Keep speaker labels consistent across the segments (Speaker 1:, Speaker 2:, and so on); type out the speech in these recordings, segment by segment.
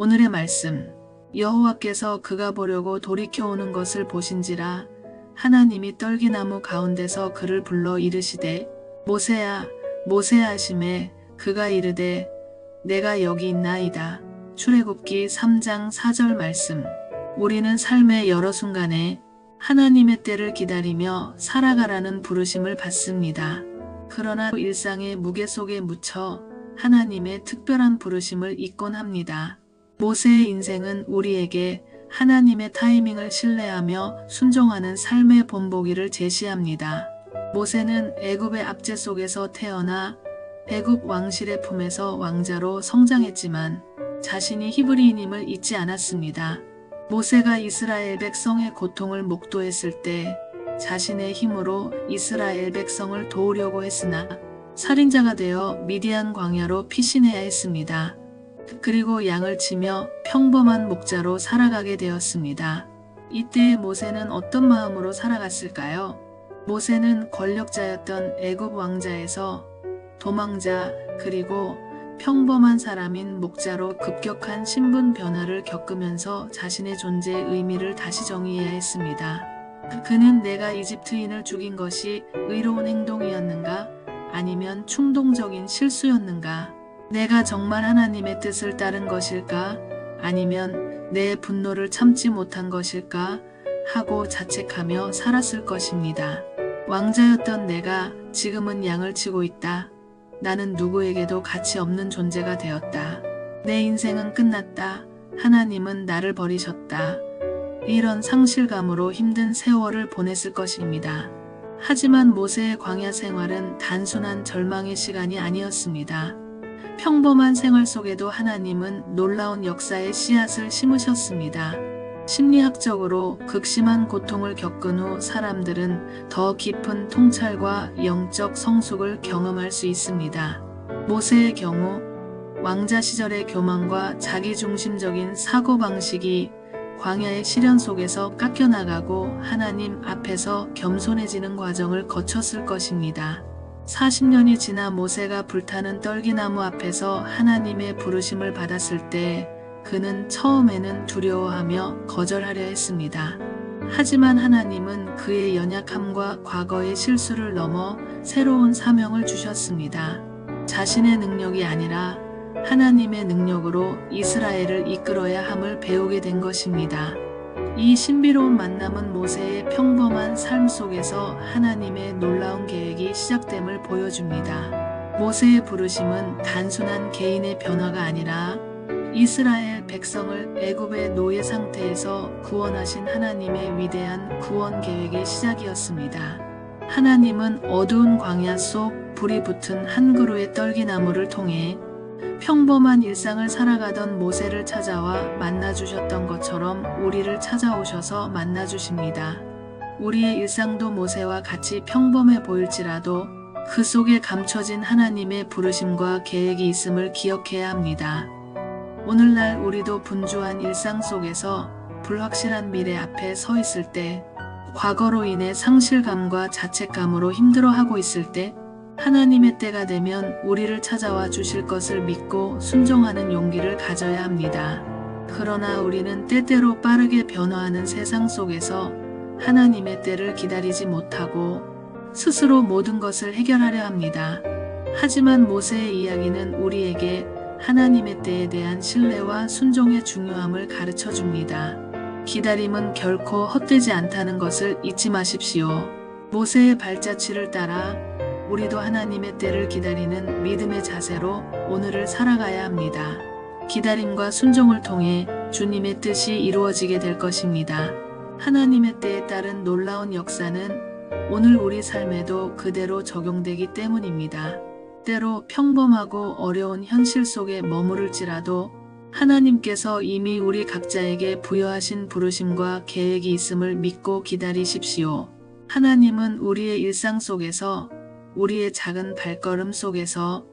Speaker 1: 오늘의 말씀. 여호와께서 그가 보려고 돌이켜오는 것을 보신지라 하나님이 떨기나무 가운데서 그를 불러 이르시되 모세야 모세야 하시매 그가 이르되 내가 여기 있나이다. 출애굽기 3장 4절 말씀. 우리는 삶의 여러 순간에 하나님의 때를 기다리며 살아가라는 부르심을 받습니다. 그러나 일상의 무게 속에 묻혀 하나님의 특별한 부르심을 잊곤 합니다. 모세의 인생은 우리에게 하나님의 타이밍을 신뢰하며 순종하는 삶의 본보기를 제시합니다. 모세는 애굽의 압제 속에서 태어나 애굽 왕실의 품에서 왕자로 성장했지만 자신이 히브리인임을 잊지 않았습니다. 모세가 이스라엘 백성의 고통을 목도했을 때 자신의 힘으로 이스라엘 백성을 도우려고 했으나 살인자가 되어 미디안 광야로 피신해야 했습니다. 그리고 양을 치며 평범한 목자로 살아가게 되었습니다. 이때의 모세는 어떤 마음으로 살아갔을까요? 모세는 권력자였던 애굽 왕자에서 도망자 그리고 평범한 사람인 목자로 급격한 신분 변화를 겪으면서 자신의 존재의 의미를 다시 정의해야 했습니다. 그는 내가 이집트인을 죽인 것이 의로운 행동이었는가? 아니면 충동적인 실수였는가? 내가 정말 하나님의 뜻을 따른 것일까? 아니면 내 분노를 참지 못한 것일까? 하고 자책하며 살았을 것입니다. 왕자였던 내가 지금은 양을 치고 있다. 나는 누구에게도 가치 없는 존재가 되었다. 내 인생은 끝났다. 하나님은 나를 버리셨다. 이런 상실감으로 힘든 세월을 보냈을 것입니다. 하지만 모세의 광야 생활은 단순한 절망의 시간이 아니었습니다. 평범한 생활 속에도 하나님은 놀라운 역사의 씨앗을 심으셨습니다. 심리학적으로 극심한 고통을 겪은 후 사람들은 더 깊은 통찰과 영적 성숙을 경험할 수 있습니다. 모세의 경우 왕자 시절의 교만과 자기중심적인 사고방식이 광야의 시련 속에서 깎여나가고 하나님 앞에서 겸손해지는 과정을 거쳤을 것입니다. 40년이 지나 모세가 불타는 떨기나무 앞에서 하나님의 부르심을 받았을 때 그는 처음에는 두려워하며 거절하려 했습니다. 하지만 하나님은 그의 연약함과 과거의 실수를 넘어 새로운 사명을 주셨습니다. 자신의 능력이 아니라 하나님의 능력으로 이스라엘을 이끌어야 함을 배우게 된 것입니다. 이 신비로운 만남은 모세의 평범한 삶 속에서 하나님의 놀라운 계획이 시작됨을 보여줍니다. 모세의 부르심은 단순한 개인의 변화가 아니라 이스라엘 백성을 애굽의 노예 상태에서 구원하신 하나님의 위대한 구원 계획의 시작이었습니다. 하나님은 어두운 광야 속 불이 붙은 한 그루의 떨기나무를 통해 평범한 일상을 살아가던 모세를 찾아와 만나주셨던 것처럼 우리를 찾아오셔서 만나주십니다. 우리의 일상도 모세와 같이 평범해 보일지라도 그 속에 감춰진 하나님의 부르심과 계획이 있음을 기억해야 합니다. 오늘날 우리도 분주한 일상 속에서 불확실한 미래 앞에 서 있을 때, 과거로 인해 상실감과 자책감으로 힘들어하고 있을 때, 하나님의 때가 되면 우리를 찾아와 주실 것을 믿고 순종하는 용기를 가져야 합니다. 그러나 우리는 때때로 빠르게 변화하는 세상 속에서 하나님의 때를 기다리지 못하고 스스로 모든 것을 해결하려 합니다. 하지만 모세의 이야기는 우리에게 하나님의 때에 대한 신뢰와 순종의 중요함을 가르쳐 줍니다. 기다림은 결코 헛되지 않다는 것을 잊지 마십시오. 모세의 발자취를 따라 우리도 하나님의 때를 기다리는 믿음의 자세로 오늘을 살아가야 합니다. 기다림과 순종을 통해 주님의 뜻이 이루어지게 될 것입니다. 하나님의 때에 따른 놀라운 역사는 오늘 우리 삶에도 그대로 적용되기 때문입니다. 때로 평범하고 어려운 현실 속에 머무를지라도 하나님께서 이미 우리 각자에게 부여하신 부르심과 계획이 있음을 믿고 기다리십시오. 하나님은 우리의 일상 속에서, 우리의 작은 발걸음 속에서,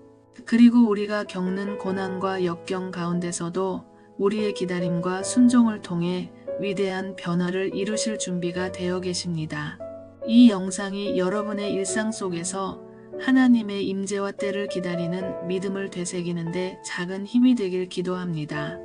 Speaker 1: 그리고 우리가 겪는 고난과 역경 가운데서도 우리의 기다림과 순종을 통해 위대한 변화를 이루실 준비가 되어 계십니다. 이 영상이 여러분의 일상 속에서 하나님의 임재와 때를 기다리는 믿음을 되새기는데 작은 힘이 되길 기도합니다.